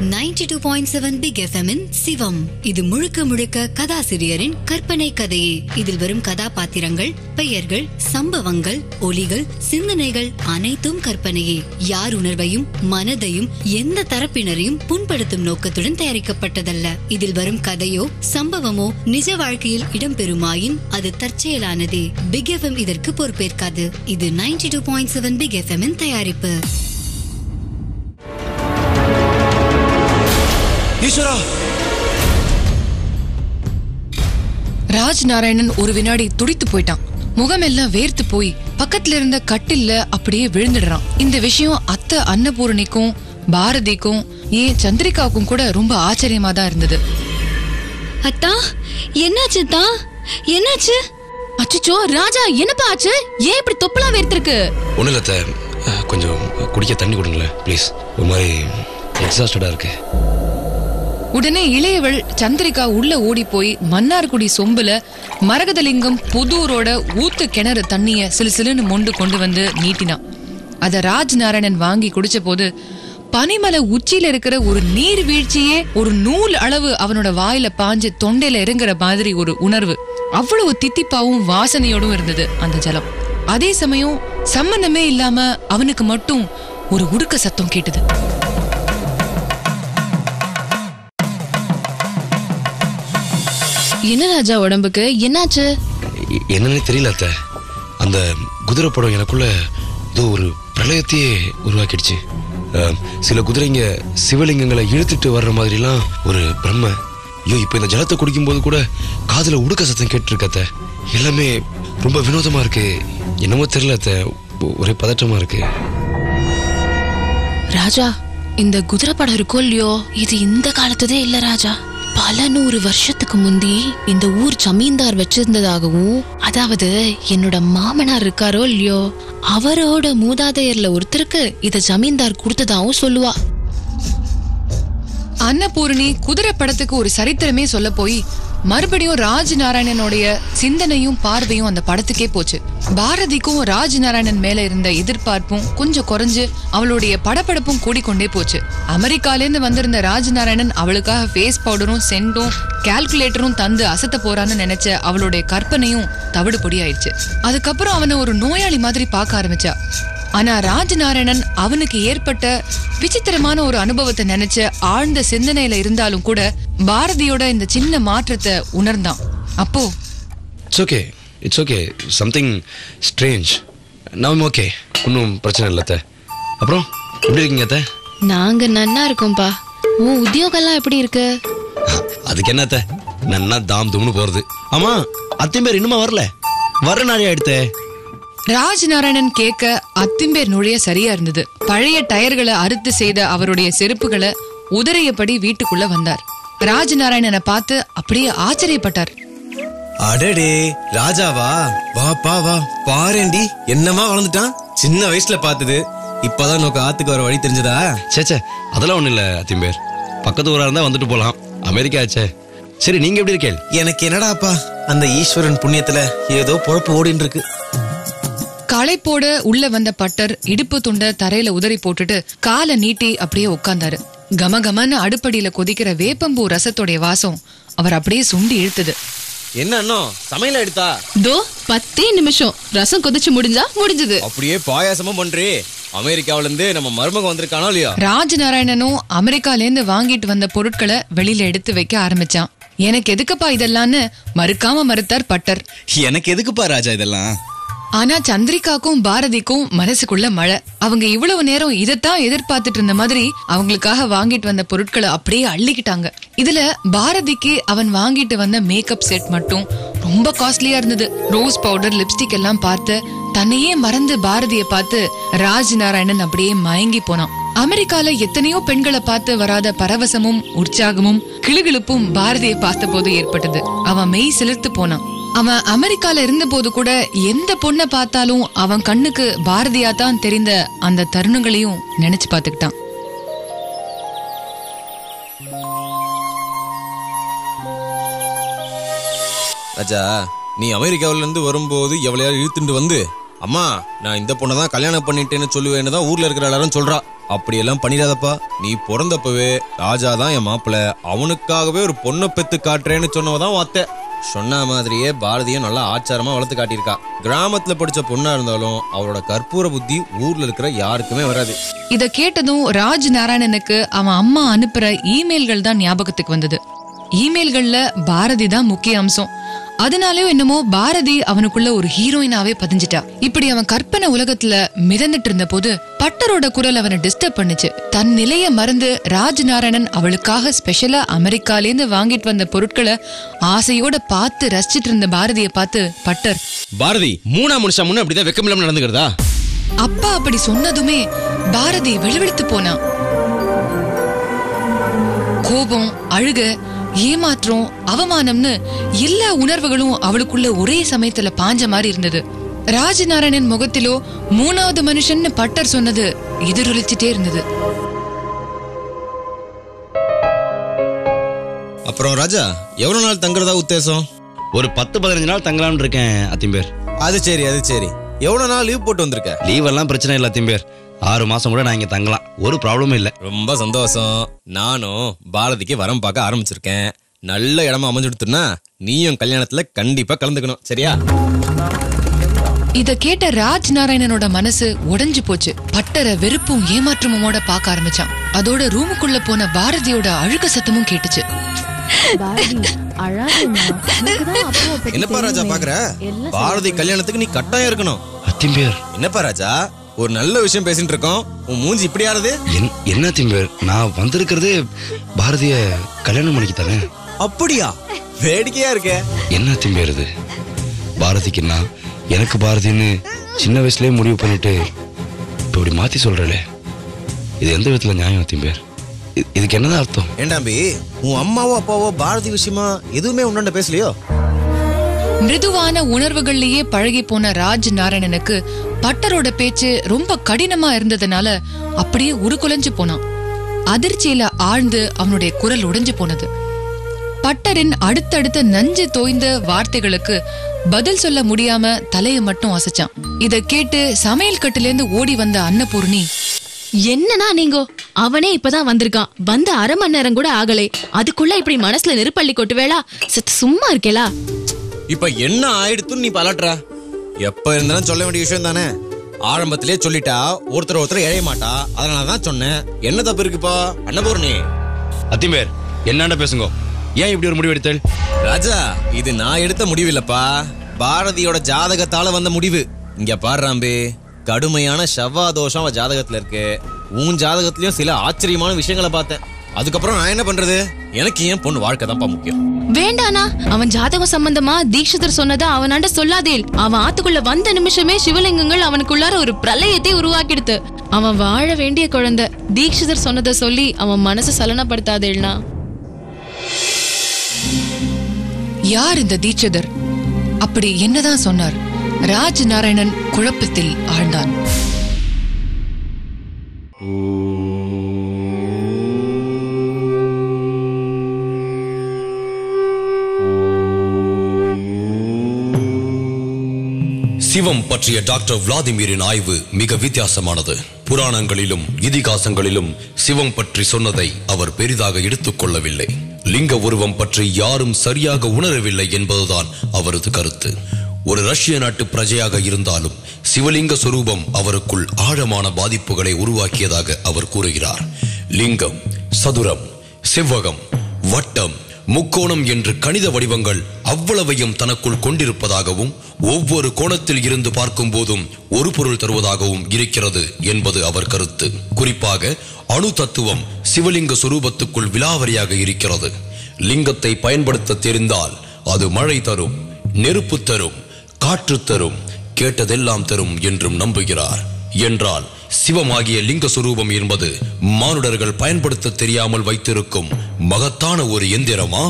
92.7 big FM இன் சிவம். இது முழுக்க முழுக்க கதாசிரியரின் கற்பனை கதையே. இதில் வரும் கதாபாத்திரங்கள், பெயர்கள், சம்பவங்கள், ஒலிகள், சிந்தனைகள் அனைத்தும் கற்பனையே. யார் உணர்வையும் மனதையும் எந்த தரப்பினரையும் புண்படுத்தும் நோக்கத்துடன் தயாரிக்கப்பட்டதல்ல. இதில் வரும் கதையோ சம்பவமோ நிஜ வாழ்க்கையில் இடம்பெறுமாயின் அது தற்செயலானதே. பிக் FM இதற்கு பொறுப்பேற்காது. இது 92.7 பிக் FM இன் தயாரிப்பு. ஈஸ்வரா! ராஜ் நாராயணன் ஒரு வினாடி துடித்து போயிட்டான். முகமெல்லாம் வேர்த்து போய் பக்கத்துல இருந்த கட்டில்ல அப்படியே விழுந்துடுறான். இந்த விஷயம் அத்தை அன்னபூரணிக்கும் பாரதிக்கும் ஏன் சந்திரிகாவுக்கும் கூட ரொம்ப ஆச்சரியமா தான் இருந்தது. அத்தா, என்னாச்சு அத்தா? என்னாச்சு? அச்சோ ராஜா, என்னப்பா ஆச்சு? ஏன் இப்படி தொப்பலா வேர்த்திருக்கு? ஒண்ணு இல்ல, கொஞ்சம் குடிக்க தண்ணி கொடுங்களேன் ப்ளீஸ். ஒரு மாதிரி எக்ஸாஸ்டடா இருக்கு. உடனே இளையவள் சந்திரிகா உள்ள ஓடி போய் மன்னார்குடி சொம்புல மரகதலிங்கம் புதூரோட ஊத்து கிணறு தண்ணிய சிலுசிலுன்னு மொண்டு கொண்டு வந்து நீட்டினான். அத ராஜ் நாராயணன் வாங்கி குடிச்ச போது பனிமலை உச்சியில இருக்கிற ஒரு நீர் வீழ்ச்சியே ஒரு நூல் அளவு அவனோட வாயில பாஞ்சு தொண்டையில இறங்குற மாதிரி ஒரு உணர்வு. அவ்வளவு தித்திப்பாவும் வாசனையோடும் இருந்தது அந்த ஜலம். அதே சமயம் சம்பந்தமே இல்லாம அவனுக்கு மட்டும் ஒரு உடுக்க சத்தம் கேட்டது. என்ன ராஜா, உடம்புக்கு என்னாச்சு? என்னன்னு தெரியல அத்தை. அந்த குதிரை படம் எனக்குள்ள ஏதோ ஒரு பிரளயத்தையே உருவாக்கிடுச்சு. சில குதிரைங்க சிவலிங்கங்களை இழுத்துட்டு வர்ற மாதிரிலாம் ஒரு பிரம்ம. ஐயோ, இப்ப இந்த ஜலத்தை குடிக்கும் போது கூட காதுல உடுக்க சத்தம் கேட்டுருக்கத்த. எல்லாமே ரொம்ப வினோதமா இருக்கு. என்னமோ தெரியல அத்தை, ஒரே பதற்றமா இருக்கு. ராஜா, இந்த குதிரை படம் இருக்கோ இல்லையோ, இது இந்த காலத்ததே இல்ல ராஜா. பல 100 வருஷத்துக்கு முந்தி இந்த ஊர் ஜமீன்தார் வச்சிருந்ததாகவும், அதாவது என்னோட மாமனார் இருக்காரோ இல்லையோ, அவரோட மூதாதையர்ல ஒருத்தருக்கு இத ஜமீன்தார் கொடுத்ததாகவும் சொல்லுவா. அன்னபூரணி குதிரை படத்துக்கு ஒரு சரித்திரமே சொல்ல போய் மறுபடியும் ராஜ் நாராயணனுடைய சிந்தனையும் பார்வையும் அந்த படத்துக்கே போச்சு. பாரதிக்கும் ராஜ் நாராயணன் மேல இருந்த எதிர்பார்ப்பும் கொஞ்சம் குறைஞ்சு அவளுடைய படப்படப்பும் கூடிக்கொண்டே போச்சு. அமெரிக்கால இருந்து வந்திருந்த ராஜ் நாராயணன் அவளுக்காக ஃபேஸ் பவுடரும் சென்டும் கால்குலேட்டரும் தந்து அசத்த போறான்னு நினைச்ச அவளுடைய கற்பனையும் தவிடு பொடி ஆயிடுச்சு. அதுக்கப்புறம் அவனை ஒரு நோயாளி மாதிரி பார்க்க ஆரம்பிச்சா. ஆனா ராஜ் நாராயணன் அவனுக்கு ஏற்பட்ட விசித்திரமான ஒரு அனுபவத்தை நினைச்ச ஆழ்ந்த சிந்தனையில இருந்தாலும் கூட பாரதியோட இந்த சின்ன மாற்றத்தை உணர்ந்தான். அப்போ இட்ஸ் ஓகே சம்திங் ஸ்ட்ரேஞ்ச். நான் ஓகே, ஒன்றும் பிரச்சனை இல்லை அத்தை. அப்புறம் எப்படி இருக்கீங்க அத்தை? நாங்க நன்னா இருக்கோம்பா. உன் உத்தியோகம்லாம் எப்படி இருக்கு? அதுக்கு என்ன அத்தை, நன்னா தாம் தும்னு போறது. ஆமா, அத்தையும் இன்னுமா வரல? வர நாளே எடுத்தே. ராஜ் நாராயணன் கேட்க அத்திம்பேர் நுழைய சரியா இருந்தது. பழைய டயர்களை அறுத்து செய்த அவருடைய செருப்புகளை உதறியபடி வீட்டுக்குள்ள வந்தார். ராஜ் நாராயணனை பார்த்து அப்படியே ஆச்சரியப்பட்டார். அடடே, ராஜாவா? வாப்பா வா, பாரேண்டி என்னமா வளர்ந்துட்டான். சின்ன வயசுல பார்த்தது இப்பதான் நோக்க ஆத்துக்கு வர வழி தெரிஞ்சதா? சேச்சே, அதெல்லாம் ஒண்ணு இல்ல அத்திம்பேர். பக்கத்து ஊரா இருந்தா வந்துட்டு போலாம். அமெரிக்கா ஆச்சே. சரி, நீங்க எப்படி இருக்கீங்க? எனக்கு என்னடாப்பா, அந்த ஈஸ்வரன் புண்ணியத்துல ஏதோ பொழப்பு ஓடின்னு இருக்கு. களைப்போட உள்ள வந்த பட்டர் இடுப்பு துண்ட தரையில உதறி போட்டுட்டு காலை நீட்டி அப்படியே உட்கார்ந்தாரு. கமகமன்னு அடுப்படியில கொதிக்கிற வேப்பம்பூ ரசத்தோடைய வாசம் அவர் அப்படியே சுண்டி இழுத்தது. என்ன அண்ணா, சமையல எடுத்தா? தோ 10 நிமிஷம் ரசம் கொதிச்சு முடிஞ்சது. அப்படியே பாயாசமும் பண்றே. அமெரிக்காவில இருந்து நம்ம மருமக வந்திருக்கானோ இல்லையா? ராஜ் நாராயணனும் அமெரிக்கால இருந்து வாங்கிட்டு வந்த பொருட்களை வெளியில எடுத்து வைக்க ஆரம்பிச்சான். எனக்கு எதுக்குப்பா இதெல்லாம்னு மறுக்காம மறுத்தார் பட்டர். எனக்கு எதுக்குப்பா ராஜா இதெல்லாம்? ஆனா சந்திரிகாக்கும் பாரதிக்கும் மனசுக்குள்ள மழை. அவங்க இவ்வளவு நேரம் இதத்தான் எதிர்பார்த்துட்டு இருந்த மாதிரி அவங்களுக்காக வாங்கிட்டு வந்த பொருட்களை அப்படியே அள்ளிக்கிட்டாங்க. இதுல பாரதிக்கு அவன் வாங்கிட்டு வந்த மேக்கப் செட் மட்டும் ரொம்ப காஸ்ட்லியா இருந்தது. ரோஸ் பவுடர், லிப்ஸ்டிக் எல்லாம் பார்த்து தன்னையே மறந்து பாரதியை பார்த்து ராஜ் நாராயணன் அப்படியே மயங்கி போனான். அமெரிக்கால எத்தனையோ பெண்களை பார்த்து வராத பரவசமும் உற்சாகமும் கிளுகிளுப்பும் பாரதியை பார்த்த போது ஏற்பட்டது. அவன் மெய் சிலிர்த்து போனான். அவன் அமெரிக்கால இருந்த போது கூட எந்த பொண்ணை பார்த்தாலும் அவன் கண்ணுக்கு பாரதியா தான் தெரிந்த அந்த தருணங்களையும் நினைச்சு பார்த்துக்கிட்டான். ராஜா, நீ அமெரிக்காவில இருந்து வரும்போது எவ்வளவு இழுத்துட்டு வந்து, அம்மா நான் இந்த பொண்ணை தான் கல்யாணம் பண்ணிட்டேன்னு சொல்லுவேன்னு தான் ஊர்ல இருக்கிற எல்லாரும் சொல்றா. அப்படியெல்லாம் பண்ணிடாதப்பா. நீ பிறந்தப்பவே ராஜா தான் என் மாப்பிள்ள, அவனுக்காகவே ஒரு பொண்ணை பெத்து காட்டுறேன்னு சொன்னவதான் அத்தை. சொன்ன மாதிரியே பாரதியும் நல்லா ஆச்சாரமா வளர்த்து காட்டியிருக்கா. கிராமத்துல படிச்ச பொண்ணா இருந்தாலும் அவளோட கற்பூர புத்தி ஊர்ல இருக்கிற யாருக்குமே வராது. இத கேட்டதும் ராஜ் நாராயணனுக்கு அவன் அம்மா அனுப்புற இமெயில்கள் தான் ஞாபகத்துக்கு வந்தது. இமெயில்கள்ல பாரதி தான் முக்கிய அம்சம். அதனாலயோ என்னமோ பாரதி அவனுக்குள்ள ஒரு ஹீரோயினாவே பதிஞ்சிட்டா. இப்படி அவன் கற்பனை உலகத்துல மிதந்துட்டு இருந்த போது பட்டரோட குரல் அவனை டிஸ்டர்ப் பண்ணுச்சு. தன் நிலைய மறந்து ராஜ் நாராயணன் அவளுக்காக ஸ்பெஷலா அமெரிக்காலேருந்து வாங்கிட்டு வந்த பொருட்களை ஆசையோட பார்த்து ரசிச்சிட்டு இருந்த பாரதிய பார்த்து பட்டர், பாரதி 3ஆம் மனுஷன் முன்ன அப்படிதான் வெக்கமில்லாம நடந்துக்கிறதா? அப்பா அப்படி சொன்னதுமே பாரதி வெளிவெடுத்து போனான். கோபம், அழுக, ஏமாற்றம், அவமானம்னு எல்லா உணர்வுகளும் அவளுக்குள்ள ஒரே சமயத்துல பாஞ்ச மாதிரி இருந்தது. ராஜநாராயணன் முகத்திலோ 3வது மனுஷன் பட்டர் சொன்னது எதிரொலிச்சுட்டே இருந்தது. அப்புறம் ராஜா, எவ்வளவு நாள் தங்குறதா உத்தேசம்? ஒரு 10-15 நாள் தங்கலாம்னு இருக்கேன் அத்திம்பேர். அது சரி. எவ்வளவு நாள் லீவ் போட்டு வந்திருக்க? லீவ் எல்லாம் பிரச்சனை இல்லை அத்திம்பேர். 6 மாசம் கூட நான் இங்க தங்கலாம், ஒரு ப்ராப்ளமும் இல்லை. ரொம்ப சந்தோஷம். நானும் பாரதிக்கு வரம் பார்க்க ஆரம்பிச்சிருக்கேன். நல்ல இடமா அமைஞ்சுடுத்துனா நீயும் கல்யாணத்துல கண்டிப்பா கலந்துக்கணும், சரியா? இத கேட்ட ராஜ் நாராயணனோட மனசு உடைஞ்சு போச்சு. பட்டரை வெறுப்பும் ஏமாற்றமுமோட பார்க்க ஆரம்பிச்சான். அதோட ரூமுக்குள்ள போன பாரதியோட அழுக சத்தமும் கேட்டுச்சு. என்னப்பா ராஜா பாக்குற? பாரதி கல்யாணத்துக்கு நீ கட்டாயம் இருக்கணும். அத்திம்பேர், என்னப்பா ராஜா, ஒரு நல்ல விஷயம் பேசிட்டு இருக்கோம், உன் மூஞ்சி இப்படி ஆறுது? என்ன அத்திம்பேர், நான் வந்திருக்கிறது பாரதிய கல்யாணம் பண்ணிக்கு தானே. அப்படியா? வேடிக்கையா இருக்க. என்ன அத்திம்பேர் இது? பாரதிக்கு நான், எனக்கு பாரதின்னு சின்ன வயசுலயே முடிவு பண்ணிட்டு இப்ப இப்படி மாத்தி சொல்றே, இது எந்த விதத்துல நியாயம் அத்திம்பேர்? இதுக்கு என்னதான் அர்த்தம்? ஏண்டாம்பி, உன் அம்மாவோ அப்பாவோ பாரதி விஷயமா எதுவுமே உன்னாண்ட பேசலையோ? மிருதுவான உணர்வுகள்லயே பழகி போன ராஜ் நாராயணனுக்கு பட்டரோட பேச்சு ரொம்ப கடினமா இருந்ததுனால அப்படியே உருக்குலைஞ்சு போனான். அதிர்ச்சியில ஆழ்ந்து அவனுடைய குரல் உடைஞ்சு போனது. பட்டரின் அடுத்தடுத்த நஞ்சு தோய்ந்த வார்த்தைகளுக்கு பதில் சொல்ல முடியாம தலைய மட்டும் அசைச்சான். இத கேட்டு சமையல் கட்டுல இருந்து ஓடி வந்த அன்னபூர்ணி, என்னன்னா நீங்கோ, அவனே இப்பதான் வந்திருக்கான், வந்து 1/2 மணி நேரம் கூட ஆகலை, அதுக்குள்ள இப்படி மனசுல நெருப்பள்ளி கொட்டு வேளா, சும்மா இருக்கேலா? இப்ப என்ன ஆயிடுத்துன்னு நீ பலட்டுற? எப்ப இருந்தாலும் சொல்ல வேண்டிய விஷயம் தானே. ஆரம்பத்திலே சொல்லிட்டா ஒருத்தர் எழைய மாட்டா, அதனாலதான் சொன்னேன். என்ன தப்பு இருக்குப்பா அன்னபூர்ணி? அத்திம்பேர், என்னண்ட பேசுங்க. ஏன் இப்படி ஒரு முடிவு எடுத்தேன்? ராஜா, இது நான் எடுத்த முடிவு இல்லப்பா, பாரதியோட ஜாதகத்தால வந்த முடிவு. இங்க பாருறாம்பே, கடுமையான செவ்வாய் தோஷம் அவன் ஜாதகத்துல இருக்கு. உன் ஜாதகத்திலயும் சில ஆச்சரியமான விஷயங்களை பார்த்தேன். அதுக்கப்புறம் நான் என்ன பண்றது? எனக்கு ஏன் பொண்ணு வாழ்க்கை தான்ப்பா முக்கியம். வேண்டானா, அவன் ஜாதகம் சம்பந்தமா தீட்சிதர் சொன்னதா அவனாண்ட சொல்லாதேல். அவன் ஆத்துக்குள்ள வந்த நிமிஷமே சிவலிங்கங்கள் அவனுக்குள்ளார ஒரு பிரளயத்தை உருவாக்கிடுத்து. அவன் வாழ வேண்டிய குழந்தை. தீட்சிதர் சொன்னதை சொல்லி அவன் மனசை சலனப்படுத்தாதேல்னா. யார் இந்த தீட்சிதர்? அப்படி என்னதான் சொன்னார்? ராஜ் நாராயணன் குழப்பத்தில் ஆழ்ந்தான். சிவம் பற்றிய டாக்டர் விளாதிமிரின் ஆய்வு மிக வித்தியாசமானது. புராணங்களிலும் இதிகாசங்களிலும் சிவம் பற்றி சொன்னதை அவர் பெரிதாக எடுத்துக் கொள்ளவில்லை. லிங்க உருவம் பற்றி யாரும் சரியாக உணரவில்லை என்பதுதான் அவரது கருத்து. ஒரு ரஷ்ய நாட்டு பிரஜையாக இருந்தாலும் சிவலிங்க சொரூபம் அவருக்குள் ஆழமான பாதிப்புகளை உருவாக்கியதாக அவர் கூறுகிறார். லிங்கம், சதுரம், செவ்வகம், வட்டம், முக்கோணம் என்று கணித வடிவங்கள் அவ்வளவையும் தனக்குள் கொண்டிருப்பதாகவும் ஒவ்வொரு கோணத்தில் இருந்து பார்க்கும் போதும் ஒரு பொருள் தருவதாகவும் இருக்கிறது என்பது அவர் கருத்து. குறிப்பாக அணு தத்துவம் சிவலிங்க சொரூபத்துக்குள் விலாவரியாக இருக்கிறது. லிங்கத்தை பயன்படுத்த தெரிந்தால் அது மழை தரும், நெருப்பு தரும், காற்று தரும், கேட்டதெல்லாம் தரும் என்றும் நம்புகிறார். என்றால் சிவமாகிய லிங்க சுரூபம் என்பது மானுடர்கள் பயன்படுத்த தெரியாமல் வைத்திருக்கும் மகத்தான ஒரு எந்திரமா?